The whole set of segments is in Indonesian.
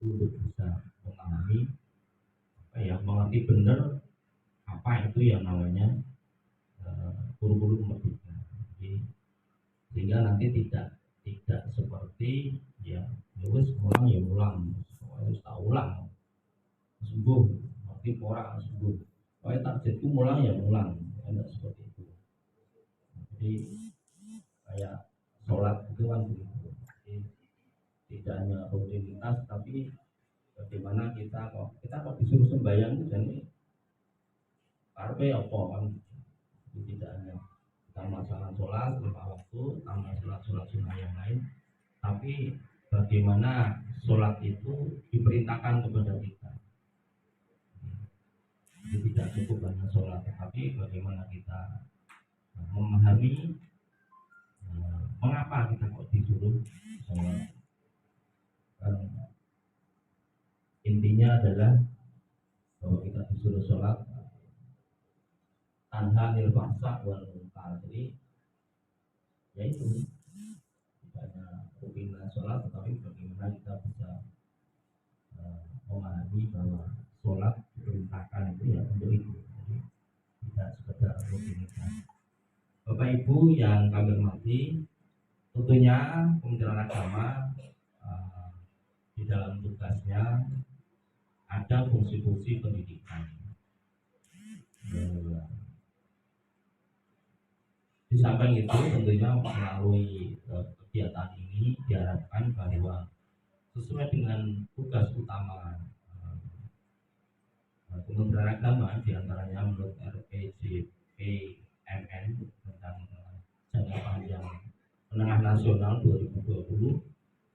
untuk bisa memahami mengerti benar apa itu yang namanya kurikulum merdeka. Jadi, sehingga nanti tidak seperti wis ulang ya ulang, harus tak ulang sembuh, nanti orang sembuh. Pokoknya targetku mulang ya mulang, tidak seperti itu. Jadi kayak sholat itu kan begitu. Jadi, tidak hanya rutinitas, tapi bagaimana kita kok disuruh sembahyang itu jadi karpe apa kan. Jadi tidak hanya kita masalah sholat lima waktu, tambah sholat sunnah yang lain, tapi bagaimana sholat itu diperintahkan kepada kita. Jadi tidak cukup hanya sholat, tetapi bagaimana kita memahami mengapa kita kok disuruh sholat. Intinya adalah bahwa kita disuruh sholat tanha nil fahsya wal munkar. Jadi yaitu tidak hanya rutinitas sholat, tetapi bagaimana kita bisa memahami bahwa sholat diperintahkan itu ya untuk itu. Jadi tidak sekedar rutinitas. Bapak Ibu yang kami hormati, tentunya Kementerian Agama di dalam tugasnya ada fungsi-fungsi pendidikan. Di samping itu tentunya melalui kegiatan ini diharapkan bahwa sesuai dengan tugas utama Kementerian Agama, diantaranya menurut RPJPMN tentang jangka panjang menengah nasional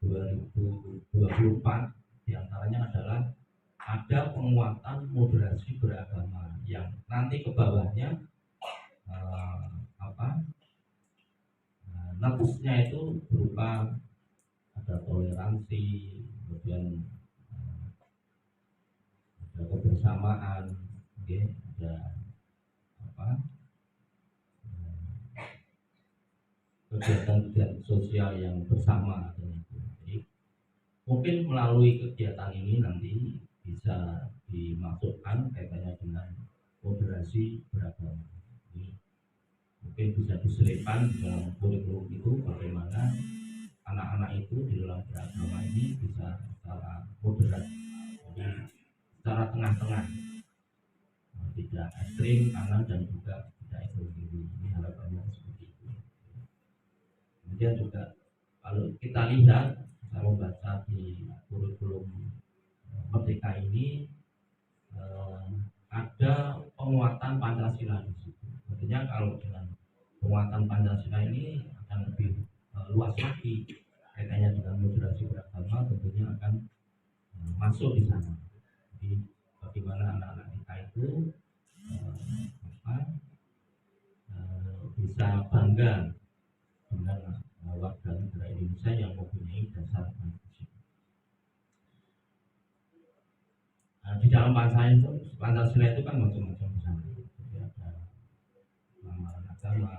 2020-2024, diantaranya adalah ada penguatan moderasi beragama yang nanti ke bawahnya napusnya itu berupa ada toleransi, kemudian ada kebersamaan, ada kegiatan-kegiatan sosial yang bersama. Jadi mungkin melalui kegiatan ini nanti bisa dimasukkan kaitannya dengan moderasi beragama. Jadi, mungkin bisa diselipkan dalam kurikulum itu bagaimana anak-anak itu di dalam beragama ini bisa secara moderat, jadi secara tengah-tengah, tidak ekstrim kanan dan juga tidak ekstrim kiri. Ini harapannya seperti itu. Kemudian juga kalau kita lihat, saya membaca di kurikulum merdeka ini ada penguatan Pancasila di situ. Artinya kalau dengan penguatan Pancasila ini akan lebih luas lagi kaitannya dengan moderasi beragama, tentunya akan masuk di sana. Jadi bagaimana anak-anak kita itu bisa bangga dengan warga negara Indonesia yang mempunyai dasar Pancasila. Di dalam Pancasila itu kan macam-macam misalnya. Jadi ada lamaran agama,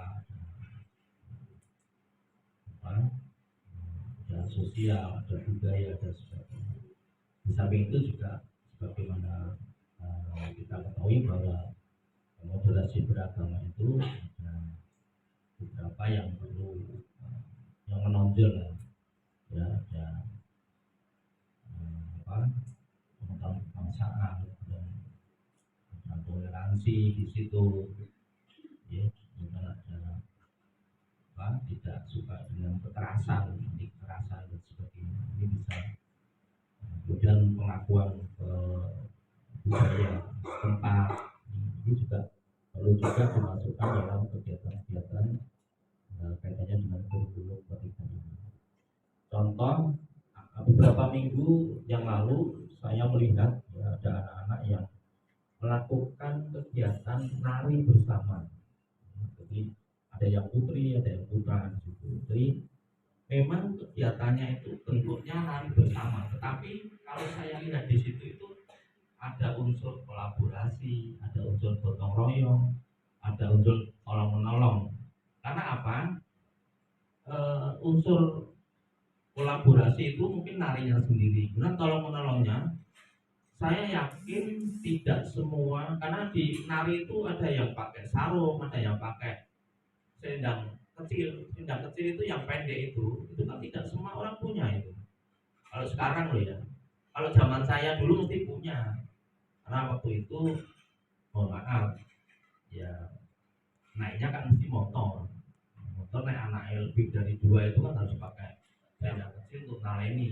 ada sosial, ada budaya, dan sebagainya. Di samping itu juga sebagaimana kita ketahui bahwa moderasi beragama itu ada beberapa yang perlu yang menonjol ya, ada tentang kebangsaan dan toleransi di situ, ya, ada tidak suka dengan kekerasan dan sebagainya. Ini bisa kemudian pengakuan budaya tempat ini juga perlu juga dimasukkan dalam kegiatan-kegiatan kaitannya dengan kurikulum pendidikan ini. Contoh, beberapa minggu yang lalu saya melihat ada anak-anak yang melakukan kegiatan nari bersama. Jadi ada yang putri, ada yang putra di situ. Jadi memang kegiatannya itu bentuknya nari bersama, tetapi kalau saya lihat di situ itu ada unsur kolaborasi, ada unsur gotong royong, ada unsur tolong menolong. Karena apa? Unsur kolaborasi itu mungkin narinya sendiri, kemudian tolong menolongnya. Saya yakin tidak semua, karena di nari itu ada yang pakai sarung, ada yang pakai selendang kecil. Selendang kecil itu yang pendek itu kan tidak semua orang punya itu. Kalau sekarang loh ya, kalau zaman saya dulu mesti punya, karena waktu itu mohon maaf ya, naiknya kan mesti motor. Motor naik anaknya lebih dari 2 itu kan harus pakai selendang kecil untuk naleni.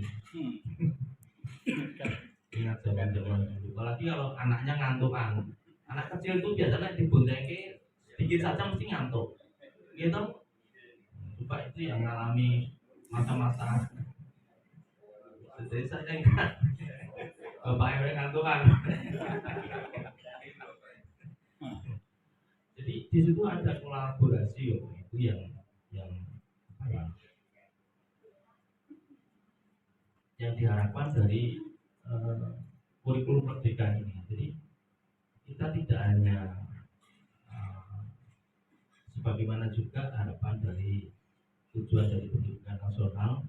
Ingat zaman dulu. Apalagi kalau anaknya ngantukan, anak kecil itu biasanya diboncengi sedikit saja mesti ngantuk. Gitu. Coba itu yang mengalami masa-masa. Jadi saya ingat bapak yang ngantukan. Jadi di situ ada kolaborasi itu yang apa ya? Yang diharapkan dari kurikulum merdeka ini. Jadi kita tidak hanya sebagaimana juga harapan dari tujuan dari pendidikan nasional,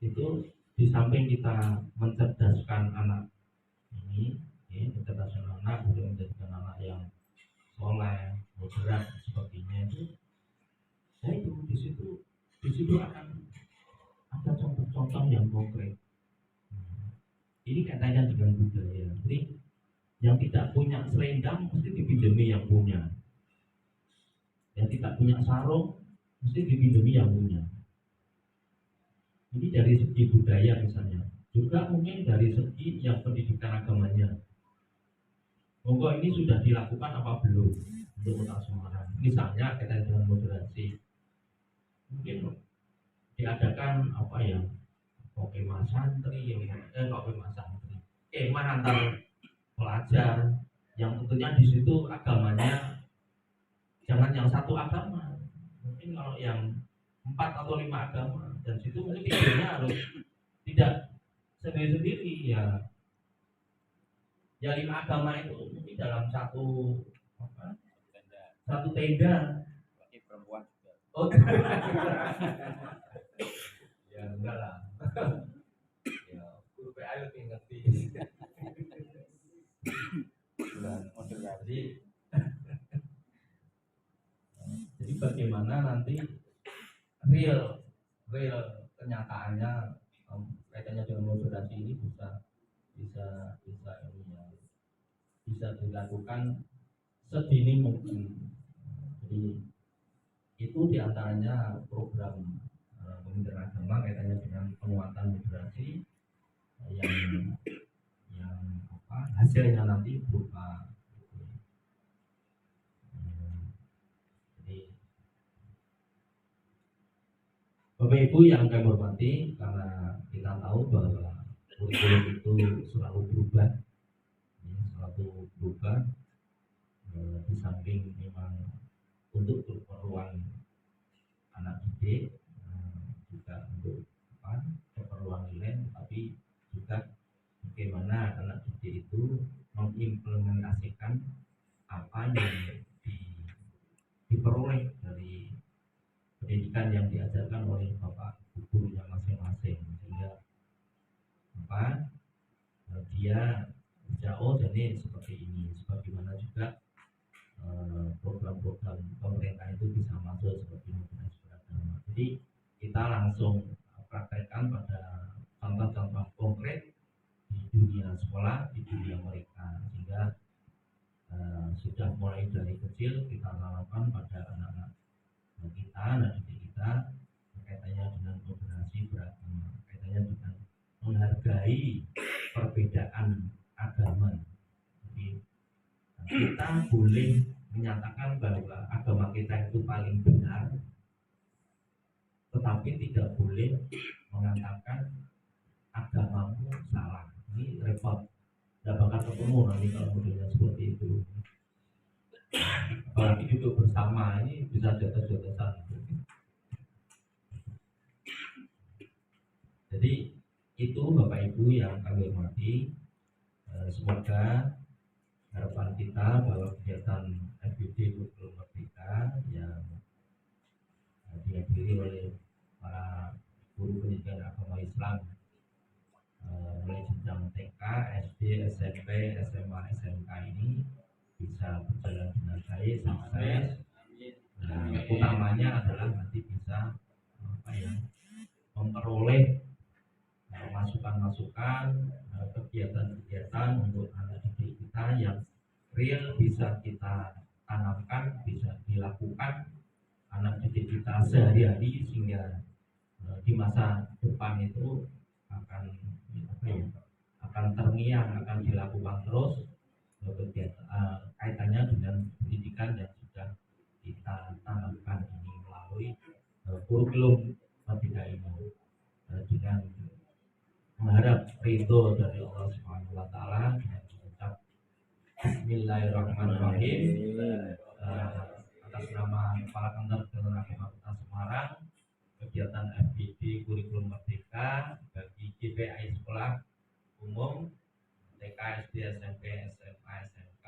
itu di samping kita mencerdaskan anak ini, mencerdaskan anak untuk menjadikan anak yang soleh, moderat, sebagainya itu, ya itu di situ akan ada contoh-contoh yang konkret. Ini kaitannya dengan budaya. Jadi yang tidak punya selendang mesti dipinjami yang punya. Yang tidak punya sarung mesti dipinjami yang punya. Ini dari segi budaya misalnya. Juga mungkin dari segi yang pendidikan agamanya. Monggo ini sudah dilakukan apa belum untuk Kota Semarang? Misalnya kaitan dengan moderasi. Mungkin diadakan apa ya? Kemah santri, kemah antar pelajar yang tentunya di situ agamanya jangan yang satu agama, mungkin kalau yang 4 atau 5 agama, dan situ mungkin tidurnya harus tidak sendiri-sendiri ya 5 agama itu mungkin dalam satu tenda. Perempuan juga. Oh ya enggak lah. Ya guru PA lebih ngerti. Jadi bagaimana nanti real kenyataannya kaitannya dengan moderasi ini bisa dilakukan sedini mungkin. Jadi itu diantaranya program Kementerian Agama kaitannya dengan penguatan moderasi yang hasilnya nanti berupa Bapak Ibu yang kami hormati, karena kita tahu bahwa kurikulum itu selalu berubah, di samping memang untuk keperluan anak didik, juga untuk keperluan nilai, tapi juga bagaimana anak didik itu mengimplementasikan apa yang diperoleh dari pendidikan yang diajarkan oleh bapak gurunya masing-masing, sehingga dia jauh jadi seperti ini. Sebagaimana juga program-program pemerintah itu bisa masuk seperti moderasi beragama. Jadi kita langsung praktekkan pada contoh-contoh konkret di dunia sekolah, di dunia mereka, sehingga sudah mulai dari kecil kita tanamkan pada anak-anak kita, anak didik kita, kaitannya dengan moderasi beragama, kaitannya dengan menghargai perbedaan agama. Jadi kita boleh menyatakan bahwa agama kita itu paling benar, tetapi tidak boleh mengatakan agamamu salah. Ini repot, tidak bakal ketemu nanti kalau modelnya seperti itu. Apalagi duduk bersama ini bisa jotos-jotosan. Jadi itu Bapak Ibu yang kami hormati, semoga harapan kita bahwa kegiatan FGD Kurikulum Merdeka yang dihadiri oleh pendidikan agama Islam mulai jenjang TK, SD, SMP, SMA, SMK ini bisa berjalan dengan baik, sukses. Nah, utamanya adalah nanti bisa memperoleh masukan-masukan, kegiatan-kegiatan untuk anak didik kita yang real bisa kita tanamkan, bisa dilakukan anak didik kita sehari-hari sehingga di masa depan itu akan terngiang, akan dilakukan terus kegiatan kaitannya dengan pendidikan yang sudah kita tanamkan ini melalui kurikulum Merdeka ini dengan mengharap ridho dari Allah Subhanahu wa taala dengan mengucap Bismillahirrahmanirrahim atas nama Kepala Kantor Jalur Agama Kota Semarang, kegiatan FGD Kurikulum Merdeka bagi GPI Sekolah Umum TK, SD, SMP, SMA, SMK